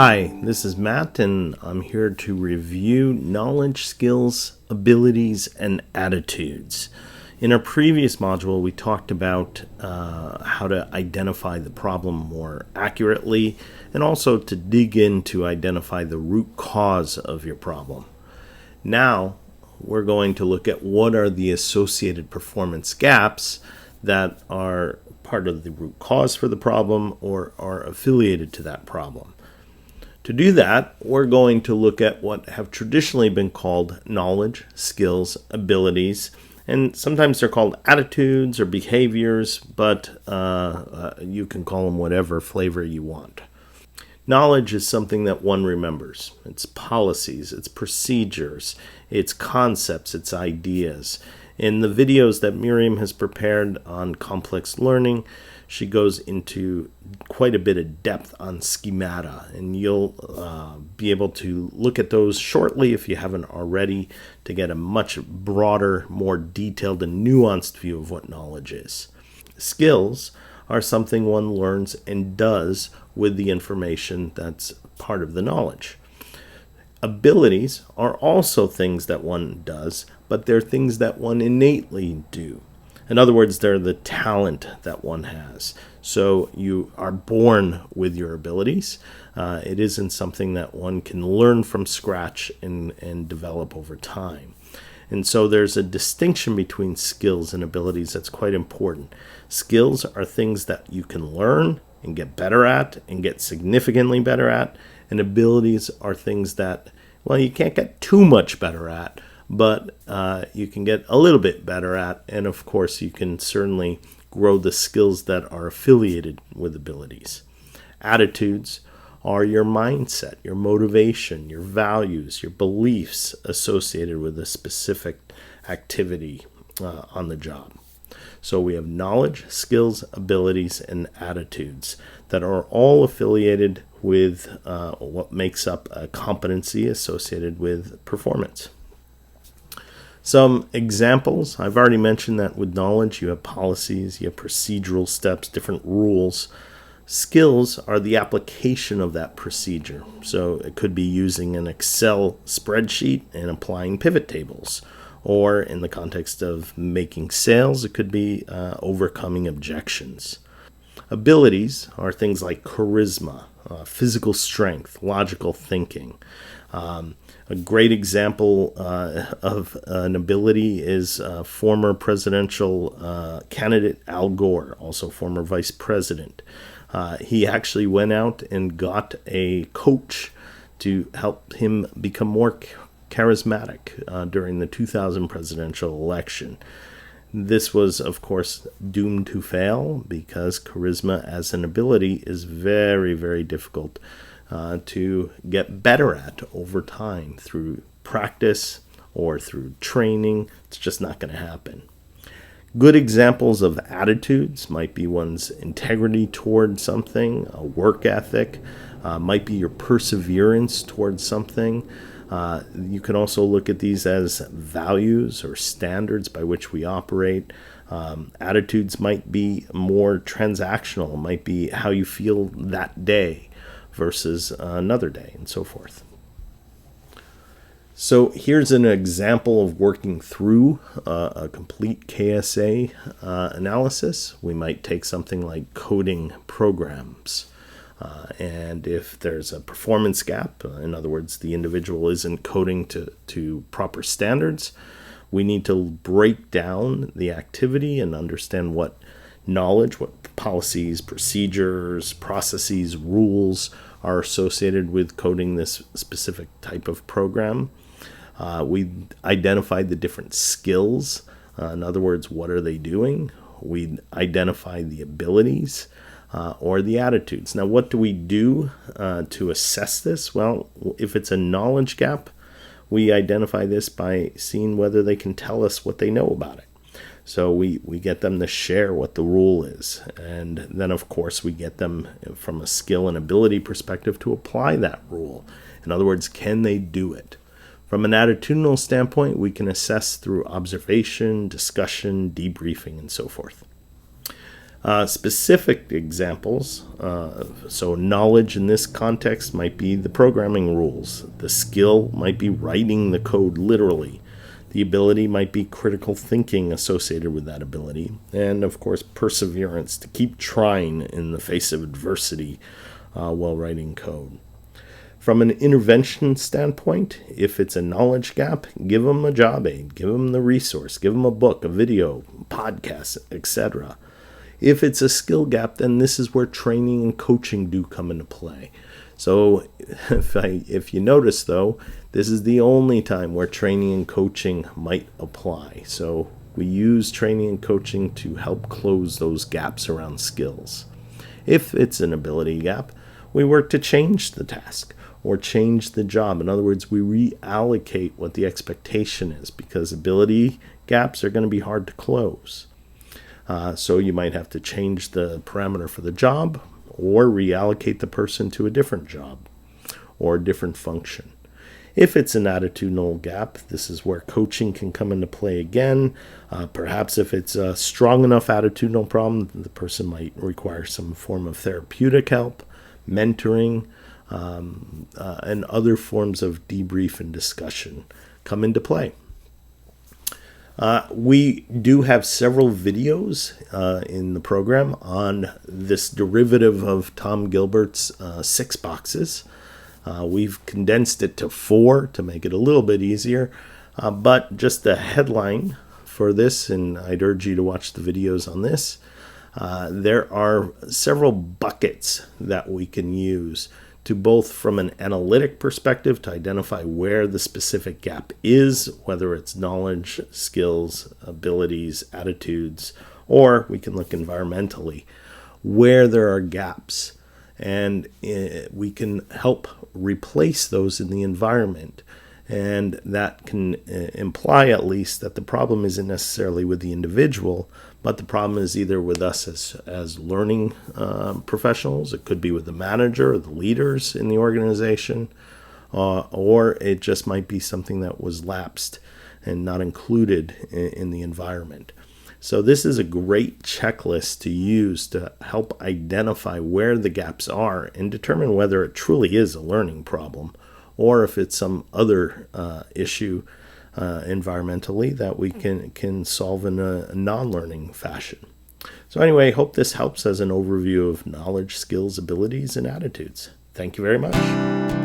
Hi, this is Matt, and I'm here to review knowledge, skills, abilities, and attitudes. In our previous module, we talked about how to identify the problem more accurately and also to dig in to identify the root cause of your problem. Now, we're going to look at what are the associated performance gaps that are part of the root cause for the problem or are affiliated to that problem. To do that, we're going to look at what have traditionally been called knowledge, skills, abilities, and sometimes they're called attitudes or behaviors, but you can call them whatever flavor you want. Knowledge is something that one remembers. It's policies, it's procedures, it's concepts, it's ideas. In the videos that Miriam has prepared on complex learning, she goes into quite a bit of depth on schemata, and you'll be able to look at those shortly if you haven't already to get a much broader, more detailed and nuanced view of what knowledge is. Skills are something one learns and does with the information that's part of the knowledge. Abilities are also things that one does, but they're things that one innately do. In other words, they're the talent that one has. So you are born with your abilities. It isn't something that one can learn from scratch and develop over time. And so there's a distinction between skills and abilities that's quite important. Skills are things that you can learn and get better at and get significantly better at. And abilities are things that, well, you can't get too much better at, but you can get a little bit better at, and of course you can certainly grow the skills that are affiliated with abilities. Attitudes are your mindset, your motivation, your values, your beliefs associated with a specific activity on the job. So we have knowledge, skills, abilities, and attitudes that are all affiliated with what makes up a competency associated with performance. Some examples, I've already mentioned that with knowledge you have policies, you have procedural steps, different rules. Skills are the application of that procedure. So it could be using an Excel spreadsheet and applying pivot tables. Or in the context of making sales, it could be overcoming objections. Abilities are things like charisma, physical strength, logical thinking. A great example of an ability is former presidential candidate Al Gore, also former vice president. He actually went out and got a coach to help him become more charismatic during the 2000 presidential election. This was, of course, doomed to fail because charisma as an ability is very, very difficult to get better at over time through practice or through training. It's just not going to happen. Good examples of attitudes might be one's integrity toward something, a work ethic, might be your perseverance towards something. You can also look at these as values or standards by which we operate. Attitudes might be more transactional, might be how you feel that day versus another day, and so forth. So here's an example of working through a complete KSA analysis. We might take something like coding programs. And if there's a performance gap, in other words, the individual isn't coding to proper standards, we need to break down the activity and understand what knowledge, what policies, procedures, processes, rules are associated with coding this specific type of program. We identified the different skills. In other words, what are they doing? We identify the abilities or the attitudes. Now, what do we do to assess this? Well, if it's a knowledge gap, we identify this by seeing whether they can tell us what they know about it. So we get them to share what the rule is. And then, of course, we get them from a skill and ability perspective to apply that rule. In other words, can they do it? From an attitudinal standpoint, we can assess through observation, discussion, debriefing, and so forth. Specific examples, so knowledge in this context might be the programming rules. The skill might be writing the code literally. The ability might be critical thinking associated with that ability. And of course, perseverance to keep trying in the face of adversity while writing code. From an intervention standpoint, if it's a knowledge gap, give them a job aid, give them the resource, give them a book, a video, podcast, etc. If it's a skill gap, then this is where training and coaching do come into play. So if you notice, though, this is the only time where training and coaching might apply. So we use training and coaching to help close those gaps around skills. If it's an ability gap, we work to change the task or change the job. In other words, we reallocate what the expectation is, because ability gaps are going to be hard to close. So you might have to change the parameter for the job or reallocate the person to a different job or a different function. If it's an attitudinal gap, this is where coaching can come into play again. Perhaps if it's a strong enough attitudinal problem, the person might require some form of therapeutic help, mentoring, and other forms of debrief and discussion come into play. We do have several videos in the program on this derivative of Tom Gilbert's 6 boxes. We've condensed it to 4 to make it a little bit easier, but just the headline for this, and I'd urge you to watch the videos on this, there are several buckets that we can use to both from an analytic perspective to identify where the specific gap is, whether it's knowledge, skills, abilities, attitudes, or we can look environmentally where there are gaps, and we can help replace those in the environment. And that can imply at least that the problem isn't necessarily with the individual, but the problem is either with us as learning professionals. It could be with the manager or the leaders in the organization, or it just might be something that was lapsed and not included in the environment. So this is a great checklist to use to help identify where the gaps are and determine whether it truly is a learning problem or if it's some other issue environmentally that we can solve in a non-learning fashion. So anyway, hope this helps as an overview of knowledge, skills, abilities, and attitudes. Thank you very much.